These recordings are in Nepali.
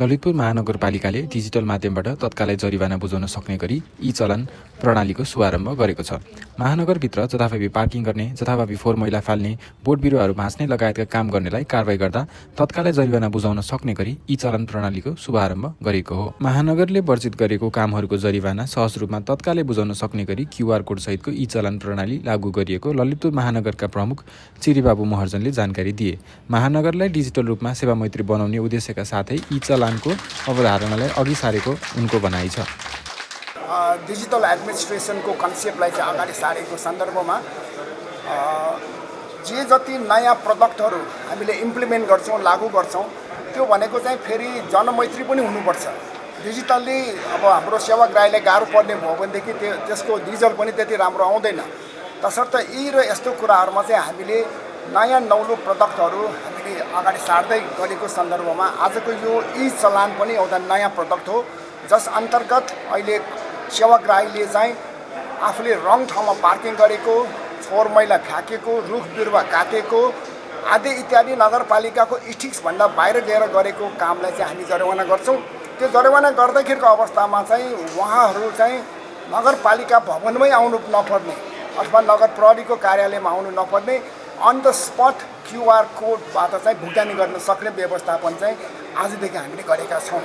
ललितपुर महानगरपालिकाले डिजिटल माध्यमबाट तत्कालै जरिवाना बुझाउन सक्ने गरी ई-चलान प्रणालीको शुभारम्भ गरेको छ। महानगरभित्र जथाभावी पार्किङ गर्ने, जथाभावी फोहोर मैला फाल्ने, बोट बिरुवाहरू भाँच्ने लगायतका काम गर्नेलाई कारबाही गर्दा तत्कालै जरिवाना बुझाउन सक्ने गरी ई-चलान प्रणालीको शुभारम्भ गरेको हो। महानगरले वर्जित गरेको कामहरूको जरिवाना सहज रूपमा तत्कालै बुझाउन सक्ने गरी क्युआर कोड सहितको ई-चलान प्रणाली लागू गरिएको ललितपुर महानगरका प्रमुख चिरीबाबु महर्जनले जानकारी दिए। महानगरलाई डिजिटल रूपमा सेवा मैत्री बनाउने उद्देश्यका साथै ई-चलान को अवधारणालाई अघि सारेको उनको भनाइ छ। डिजिटल एडमिनिस्ट्रेसनको कन्सेप्टलाई चाहिँ अगाडि सारेको सन्दर्भमा जे जति नयाँ प्रडक्टहरू हामीले इम्प्लिमेन्ट गर्छौँ, लागू गर्छौँ, त्यो भनेको चाहिँ फेरि जनमैत्री पनि हुनुपर्छ। डिजिटल्ली अब हाम्रो सेवाग्राहीलाई गाह्रो पर्ने भयो भनेदेखि त्यसको रिजल्ट पनि त्यति राम्रो आउँदैन। तसर्थ यी र यस्तो कुराहरूमा चाहिँ हामीले नयाँ नौलो प्रडक्टहरू हामीले अगाडि सार्दै गरेको सन्दर्भमा आजको यो ई-चलान पनि एउटा नयाँ प्रडक्ट हो, जस अन्तर्गत अहिले सेवाग्राहीले चाहिँ आफूले रङ ठाउँमा पार्किङ गरेको, फोहोर मैला फ्याँकेको, रुख बिरुवा काटेको आदि इत्यादि नगरपालिकाको इथिक्सभन्दा बाहिर गएर गरेको कामलाई चाहिँ हामी जरिवाना गर्छौँ। त्यो जरिवाना गर्दाखेरिको अवस्थामा चाहिँ उहाँहरू चाहिँ नगरपालिका भवनमै आउनु नपर्ने अथवा नगर प्रहरीको कार्यालयमा आउनु नपर्ने, अन द स्पट क्युआर कोडबाट चाहिँ भुक्तानी गर्न सक्ने व्यवस्थापन चाहिँ आजदेखि हामीले गरेका छौँ।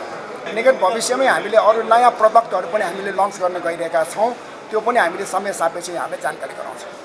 निकट भविष्यमै हामीले अरू नयाँ प्रडक्टहरू पनि हामीले लन्च गर्न गइरहेका छौँ। त्यो पनि हामीले समय सापेक्ष यहाँलाई जानकारी गराउँछौँ।